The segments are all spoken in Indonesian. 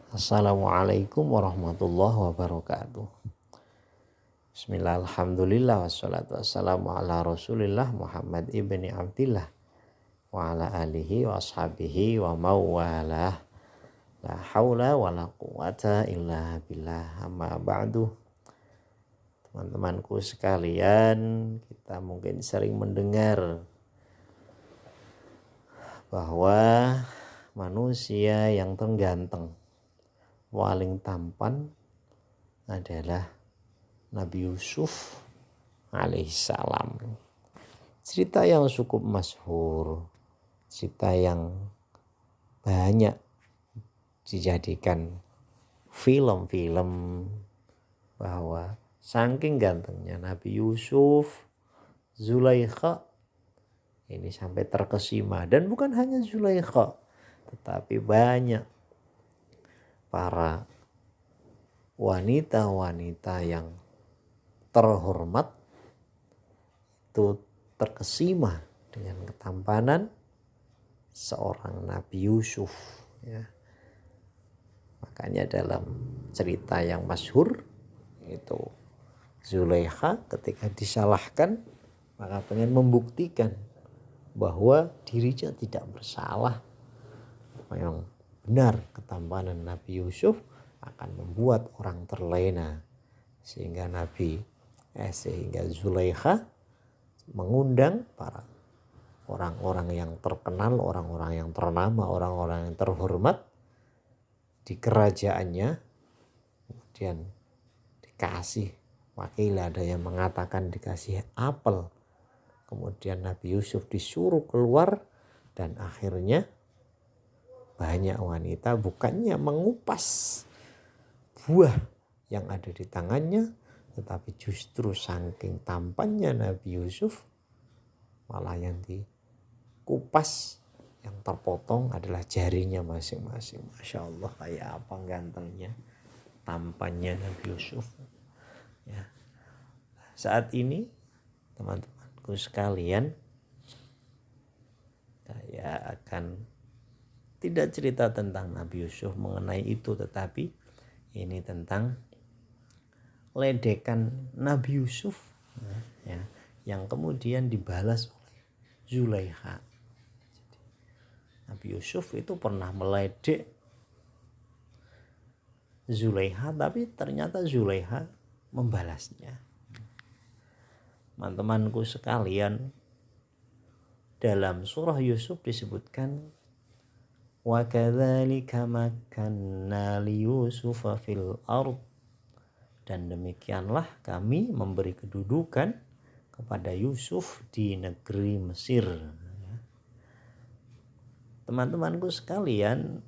Assalamualaikum warahmatullahi wabarakatuh. Bismillah, alhamdulillah, wassalatu wassalamu ala rasulillah Muhammad ibni Abdillah wa ala alihi wa ashabihi wa mawalah. La hawla wa la quwata illa billah, amma ba'du. Teman-temanku sekalian, kita mungkin sering mendengar bahwa manusia yang terganteng, paling tampan adalah Nabi Yusuf alaihissalam. Cerita yang cukup masyhur, cerita yang banyak dijadikan film-film, bahwa saking gantengnya Nabi Yusuf, Zulaikha ini sampai terkesima. Dan bukan hanya Zulaikha, tetapi banyak para wanita-wanita yang terhormat itu terkesima dengan ketampanan seorang Nabi Yusuf, ya. Makanya dalam cerita yang masyhur itu Zulaikha ketika disalahkan, maka pengen membuktikan bahwa dirinya tidak bersalah. Memang benar ketampanan Nabi Yusuf akan membuat orang terlena, sehingga Zulaikha mengundang para orang-orang yang terkenal, orang-orang yang ternama, orang-orang yang terhormat di kerajaannya, kemudian dikasih wakil, ada yang mengatakan dikasih apel, kemudian Nabi Yusuf disuruh keluar, dan akhirnya banyak wanita bukannya mengupas buah yang ada di tangannya, tetapi justru saking tampannya Nabi Yusuf, malah yang dikupas, yang terpotong adalah jarinya masing-masing. Masya Allah, kayak apa gantengnya, tampannya Nabi Yusuf, ya. Saat ini teman-temanku sekalian, saya akan tidak cerita tentang Nabi Yusuf mengenai itu, tetapi ini tentang ledekan Nabi Yusuf, ya, yang kemudian dibalas oleh Zulaikha. Nabi Yusuf itu pernah meledek Zulaikha, tapi ternyata Zulaikha membalasnya. Teman-temanku sekalian, dalam surah Yusuf disebutkan, wa kadzalika makkanna li Yusufa fil ardh, dan demikianlah kami memberi kedudukan kepada Yusuf di negeri Mesir. Teman-temanku sekalian,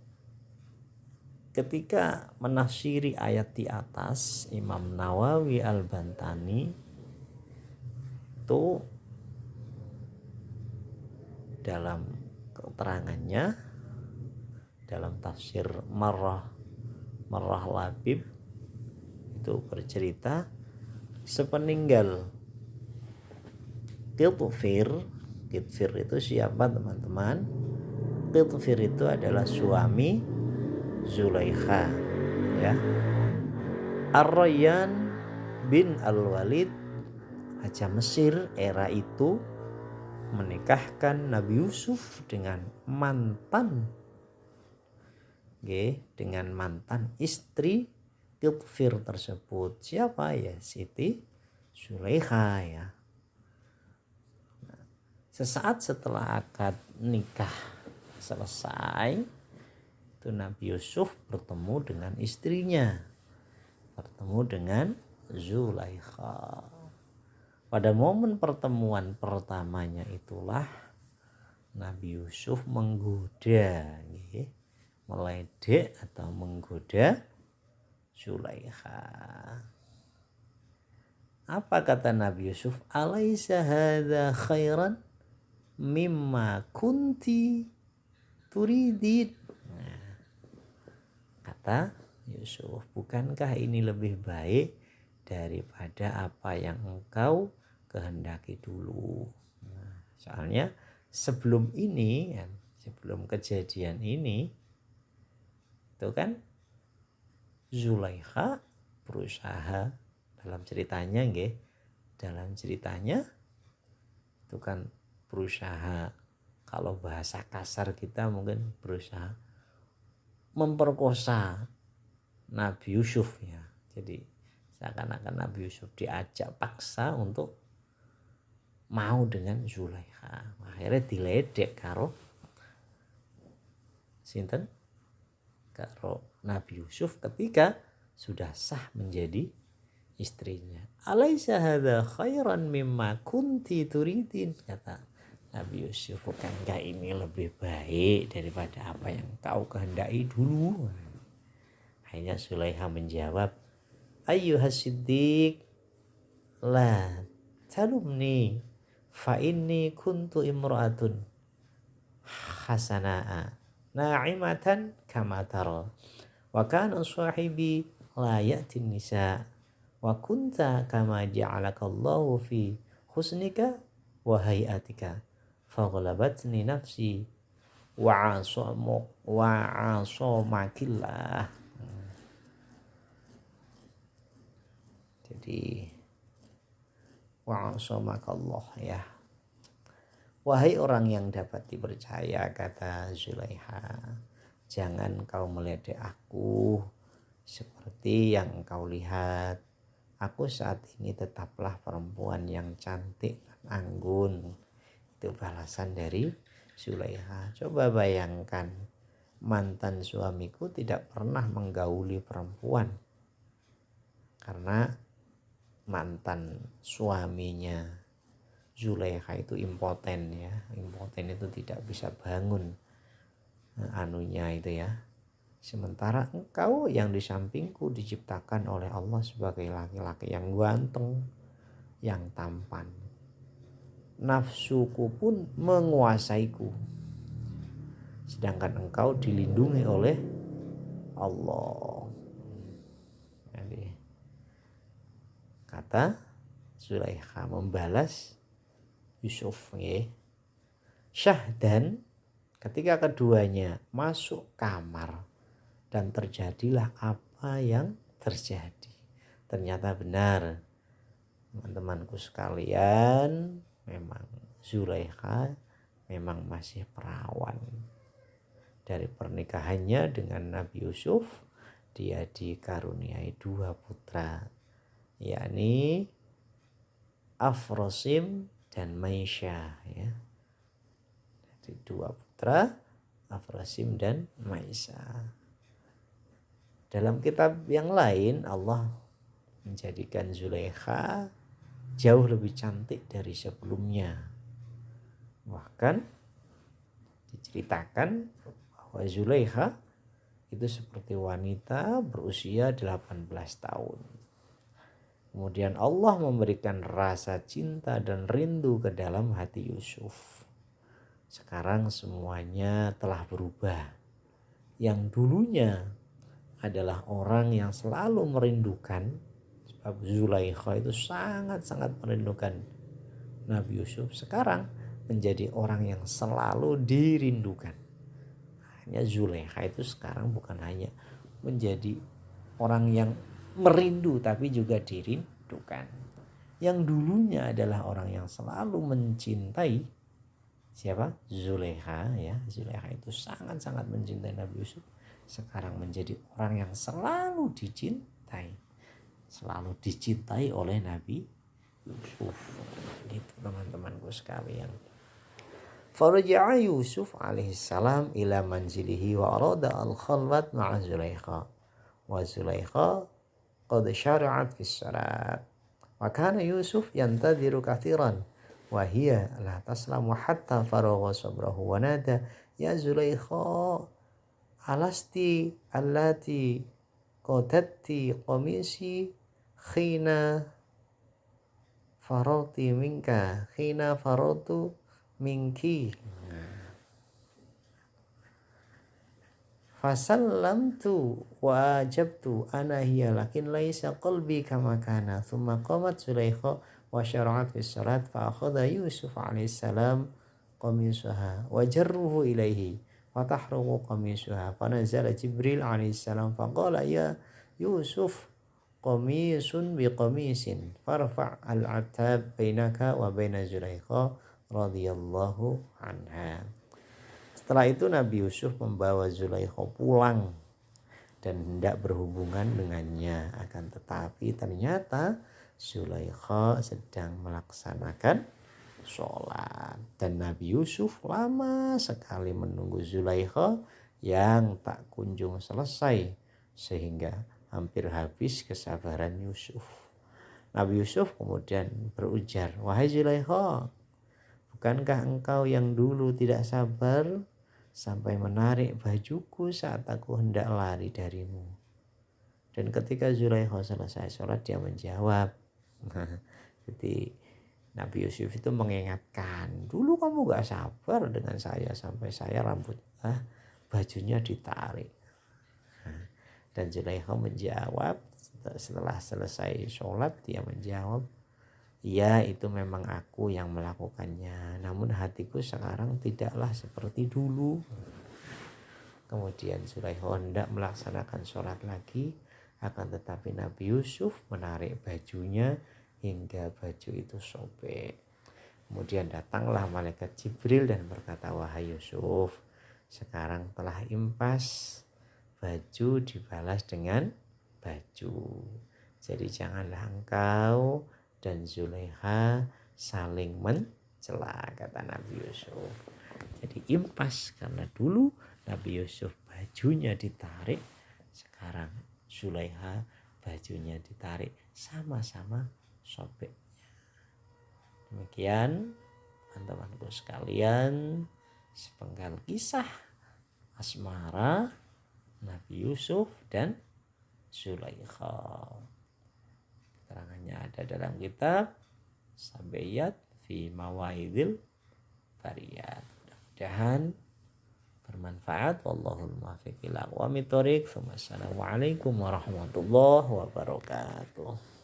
ketika menafsiri ayat di atas, Imam Nawawi Al-Bantani itu dalam keterangannya, dalam tafsir Marrah Labib itu bercerita, sepeninggal Qitfir itu siapa teman-teman? Qitfir itu adalah suami Zulaikha, ya. Ar-Rayyan bin Al-Walid, raja Mesir era itu, menikahkan Nabi Yusuf dengan mantan istri Qitfir tersebut. Siapa? Ya, Siti Zulaikha, ya. Sesaat setelah akad nikah selesai, itu Nabi Yusuf bertemu dengan istrinya, bertemu dengan Zulaikha. Pada momen pertemuan pertamanya itulah Nabi Yusuf menggoda, meledek atau menggoda Zulaikha. Apa kata Nabi Yusuf? Alaisa hadza khairan mimma kunti turidin. Kata Yusuf, bukankah ini lebih baik daripada apa yang engkau kehendaki dulu? Soalnya sebelum ini, sebelum kejadian ini, itu kan Zulaikha berusaha dalam ceritanya itu kan berusaha, kalau bahasa kasar kita mungkin berusaha memperkosa Nabi Yusuf ya. Jadi seakan-akan Nabi Yusuf diajak paksa untuk mau dengan Zulaikha. Akhirnya diledek karo sinten? Karo Nabi Yusuf ketika sudah sah menjadi istrinya. Alaisa hadza khairan mimma kunti turidin, kata Nabi Yusuf, bukankah ini lebih baik daripada apa yang kau kehendaki dulu? Akhirnya Zulaikha menjawab, ayyuhas siddiq la talumni fa inni kuntu imra'atun hasanaa na'imatan kama tara wa kana sahibi la ya'ti nisa wa kunta kama ja'alakallahu fi husnika wa hayatika faghalabatni nafsi wa asamakillah. Jadi wa asamakallah ya. Wahai orang yang dapat dipercaya, kata Zulaikha, jangan kau meledek aku seperti yang kau lihat. Aku saat ini tetaplah perempuan yang cantik dan anggun. Itu balasan dari Zulaikha. Coba bayangkan, mantan suamiku tidak pernah menggauli perempuan karena mantan suaminya Zulaikha itu impoten ya. Impoten itu tidak bisa bangun anunya itu ya. Sementara engkau yang di sampingku diciptakan oleh Allah sebagai laki-laki yang ganteng, yang tampan. Nafsuku pun menguasaiku. Sedangkan engkau dilindungi oleh Allah. Jadi, kata Zulaikha membalas Yusuf ya. Syahdan, ketika keduanya masuk kamar dan terjadilah apa yang terjadi. Ternyata benar, teman-temanku sekalian, memang Zulaikha memang masih perawan. Dari pernikahannya dengan Nabi Yusuf, dia dikaruniai 2 putra, yakni Afrosim dan Maisha ya. Jadi 2 putra, Afrosim dan Maisha. Dalam kitab yang lain Allah menjadikan Zulaikha jauh lebih cantik dari sebelumnya. Bahkan diceritakan bahwa Zulaikha itu seperti wanita berusia 18 tahun. Kemudian Allah memberikan rasa cinta dan rindu ke dalam hati Yusuf. Sekarang semuanya telah berubah. Yang dulunya adalah orang yang selalu merindukan, sebab Zulaikha itu sangat-sangat merindukan Nabi Yusuf, sekarang menjadi orang yang selalu dirindukan. Hanya Zulaikha itu sekarang bukan hanya menjadi orang yang merindu tapi juga dirindukan. Yang dulunya adalah orang yang selalu mencintai siapa? Zulaikha ya. Zulaikha itu sangat-sangat mencintai Nabi Yusuf. Sekarang menjadi orang yang selalu dicintai. Selalu dicintai oleh Nabi Yusuf. Gitu teman-temanku sekalian. Faraja'a Yusuf alaihissalam ila manzilihi wa arada al-khalwat ma'a Zulaikha. Wa Zulaikha qad syara'at fi salat. Wa kana Yusuf yantadhiru kathiran wa hiya la taslamu hatta faragha sabrahu wa nada ya Zulaikha alasti allati qadatti qamisi khina farati minka khina faratu minki fasallamtu wa ajabtu ana hiya lakin laisa qalbi kama kana thumma qamat Zulaikha wa syara'at fi salat fa akhadha Yusuf alaihissalam qamisaha wa jarruhu ilaihi wa tahruqu qamisuha fa nazala Jibril alaihissalam fa qala ya Yusuf qamisun bi qamisin farfa' al-'atab bainaka wa baina Zulaikha radhiyallahu anha. Setelah itu Nabi Yusuf membawa Zulaikha pulang dan hendak berhubungan dengannya, akan tetapi ternyata Zulaikha sedang melaksanakan sholat dan Nabi Yusuf lama sekali menunggu Zulaikha yang tak kunjung selesai sehingga hampir habis kesabaran Yusuf. Nabi Yusuf kemudian berujar, "Wahai Zulaikha, bukankah engkau yang dulu tidak sabar sampai menarik bajuku saat aku hendak lari darimu?" Dan ketika Zulaikha selesai sholat, dia menjawab. Jadi Nabi Yusuf itu mengingatkan, dulu kamu gak sabar dengan saya sampai saya bajunya ditarik. Dan Zulaikha menjawab, setelah selesai sholat dia menjawab, ya itu memang aku yang melakukannya, namun hatiku sekarang tidaklah seperti dulu. Kemudian Zulaikha hendak melaksanakan sholat lagi, akan tetapi Nabi Yusuf menarik bajunya hingga baju itu sobek. Kemudian datanglah malaikat Jibril dan berkata, "Wahai Yusuf, sekarang telah impas, baju dibalas dengan baju. Jadi janganlah engkau dan Zulaikha saling mencela," kata Nabi Yusuf. Jadi impas karena dulu Nabi Yusuf bajunya ditarik, sekarang Zulaikha bajunya ditarik, sama-sama sobeknya. Demikian teman-temanku sekalian, sepenggal kisah asmara Nabi Yusuf dan Zulaikha. Keterangannya ada dalam kitab Sabiyat fi Mawaidil Bariyat. Mudah-mudahan bermanfaat. Wallahul muwaffiq ila aqwamit thoriq. Wassalamualaikum warahmatullahi wabarakatuh.